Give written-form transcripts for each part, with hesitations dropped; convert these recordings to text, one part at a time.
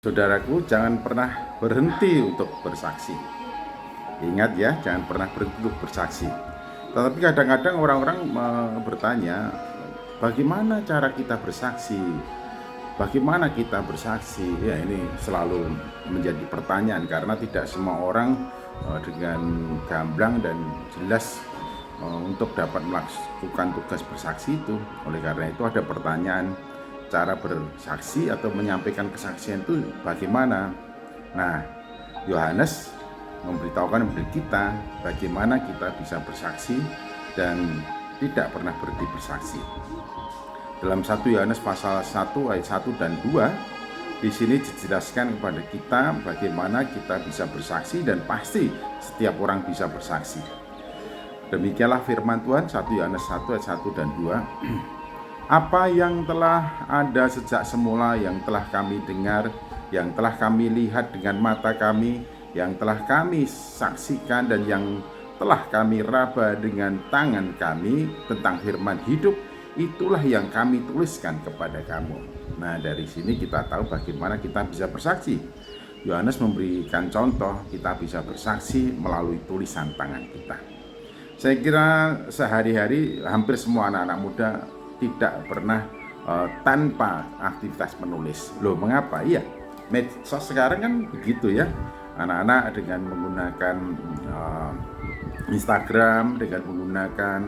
Saudaraku, jangan pernah berhenti untuk bersaksi. Ingat ya, jangan pernah berhenti untuk bersaksi. Tetapi kadang-kadang orang-orang bertanya, bagaimana cara kita bersaksi? Bagaimana kita bersaksi? Ya, ini selalu menjadi pertanyaan karena tidak semua orang dengan gamblang dan jelas untuk dapat melakukan tugas bersaksi itu. Oleh karena itu ada pertanyaan, cara bersaksi atau menyampaikan kesaksian itu bagaimana? Nah, Yohanes memberitahukan kepada kita bagaimana kita bisa bersaksi dan tidak pernah berhenti bersaksi. Dalam 1 Yohanes pasal 1 ayat 1 dan 2, di sini dijelaskan kepada kita bagaimana kita bisa bersaksi dan pasti setiap orang bisa bersaksi. Demikianlah firman Tuhan 1 Yohanes 1 ayat 1 dan 2. Apa yang telah ada sejak semula, yang telah kami dengar, yang telah kami lihat dengan mata kami, yang telah kami saksikan dan yang telah kami raba dengan tangan kami tentang firman hidup, itulah yang kami tuliskan kepada kamu. Nah, dari sini kita tahu bagaimana kita bisa bersaksi. Yohanes memberikan contoh kita bisa bersaksi melalui tulisan tangan kita. Saya kira sehari-hari hampir semua anak-anak muda tidak pernah tanpa aktivitas menulis. Loh, mengapa? Iya, medsos sekarang kan begitu ya. Anak-anak dengan menggunakan Instagram, dengan menggunakan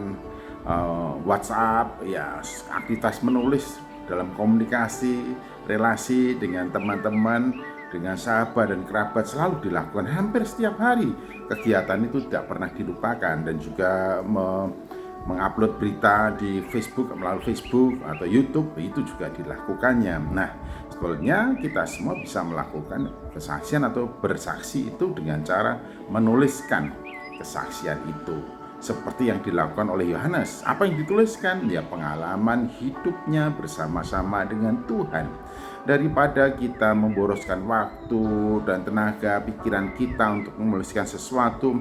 WhatsApp, ya aktivitas menulis dalam komunikasi, relasi dengan teman-teman, dengan sahabat dan kerabat selalu dilakukan hampir setiap hari. Kegiatan itu tidak pernah dilupakan dan juga mengupload berita di Facebook melalui Facebook atau YouTube itu juga dilakukannya. Nah, sebetulnya kita semua bisa melakukan kesaksian atau bersaksi itu dengan cara menuliskan kesaksian itu seperti yang dilakukan oleh Yohanes. Apa yang dituliskan? Ya, pengalaman hidupnya bersama-sama dengan Tuhan. Daripada kita memboroskan waktu dan tenaga pikiran kita untuk menuliskan sesuatu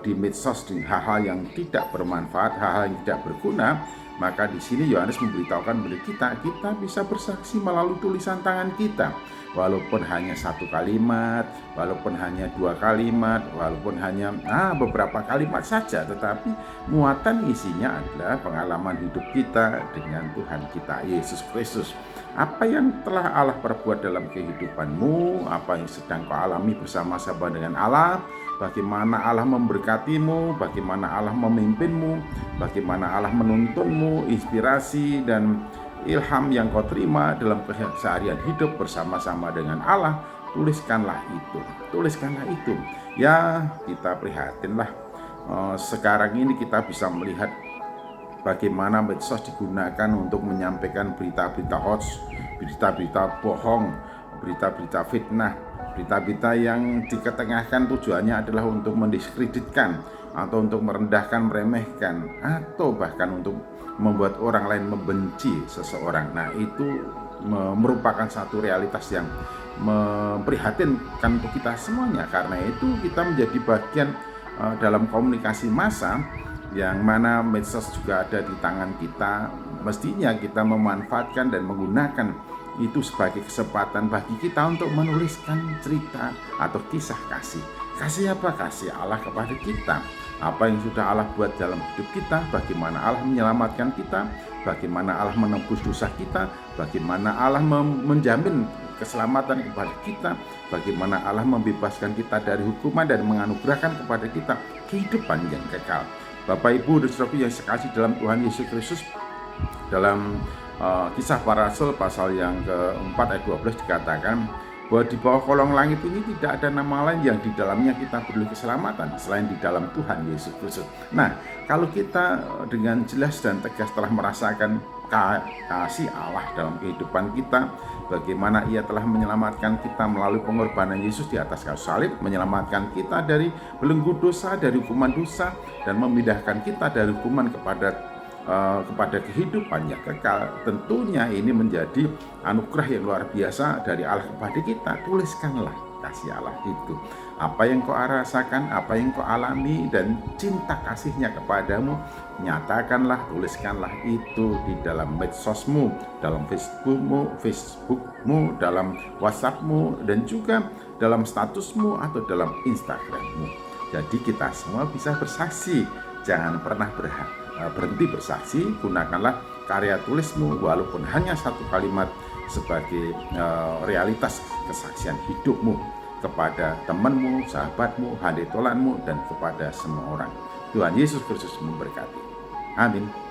di medsos dengan hal-hal yang tidak bermanfaat, hal-hal yang tidak berguna, maka di sini Yohanes memberitahukan kepada kita bisa bersaksi melalui tulisan tangan kita. Walaupun hanya satu kalimat, walaupun hanya dua kalimat, walaupun hanya beberapa kalimat saja, tetapi muatan isinya adalah pengalaman hidup kita dengan Tuhan kita Yesus Kristus. Apa yang telah Allah perbuat dalam kehidupanmu, apa yang sedang kau alami bersama-sama dengan Allah, bagaimana Allah memberkatimu, bagaimana Allah memimpinmu, bagaimana Allah menuntunmu, inspirasi dan ilham yang kau terima dalam keseharian hidup bersama-sama dengan Allah, tuliskanlah itu. Ya, kita prihatinlah sekarang ini kita bisa melihat bagaimana medsos digunakan untuk menyampaikan berita-berita hoax, berita-berita bohong, berita-berita fitnah, berita-berita yang diketengahkan tujuannya adalah untuk mendiskreditkan atau untuk merendahkan, meremehkan, atau bahkan untuk membuat orang lain membenci seseorang. Nah, itu merupakan satu realitas yang memprihatinkan untuk kita semuanya. Karena itu kita menjadi bagian dalam komunikasi massa yang mana medsos juga ada di tangan kita. Mestinya kita memanfaatkan dan menggunakan itu sebagai kesempatan bagi kita untuk menuliskan cerita atau kisah kasih. Kasih apa? Kasih Allah kepada kita. Apa yang sudah Allah buat dalam hidup kita, bagaimana Allah menyelamatkan kita, bagaimana Allah menebus dosa kita, bagaimana Allah menjamin keselamatan kepada kita, bagaimana Allah membebaskan kita dari hukuman dan menganugerahkan kepada kita kehidupan yang kekal. Bapak, Ibu, dan saudaraku yang sekasih dalam Tuhan Yesus Kristus, dalam Kisah Para Rasul pasal yang ke-4 ayat 12 dikatakan bahwa di bawah kolong langit ini tidak ada nama lain yang di dalamnya kita beroleh keselamatan selain di dalam Tuhan Yesus Kristus. Nah, kalau kita dengan jelas dan tegas telah merasakan kasih Allah dalam kehidupan kita, bagaimana Ia telah menyelamatkan kita melalui pengorbanan Yesus di atas kayu salib, menyelamatkan kita dari belenggu dosa, dari hukuman dosa, dan memindahkan kita dari hukuman kepada kehidupan yang kekal. Tentunya ini menjadi anugerah yang luar biasa dari Allah kepada kita. Tuliskanlah. kasih Allah itu. Apa yang kau rasakan, apa yang kau alami, dan cinta kasihnya kepadamu, nyatakanlah, tuliskanlah itu di dalam medsosmu, dalam Facebookmu, dalam WhatsAppmu, dan juga dalam statusmu atau dalam Instagrammu. Jadi kita semua bisa bersaksi. Jangan pernah berhenti bersaksi. Gunakanlah karya tulismu walaupun hanya satu kalimat sebagai realitas kesaksian hidupmu kepada temanmu, sahabatmu, handetolanmu, dan kepada semua orang. Tuhan Yesus Kristus memberkati. Amin.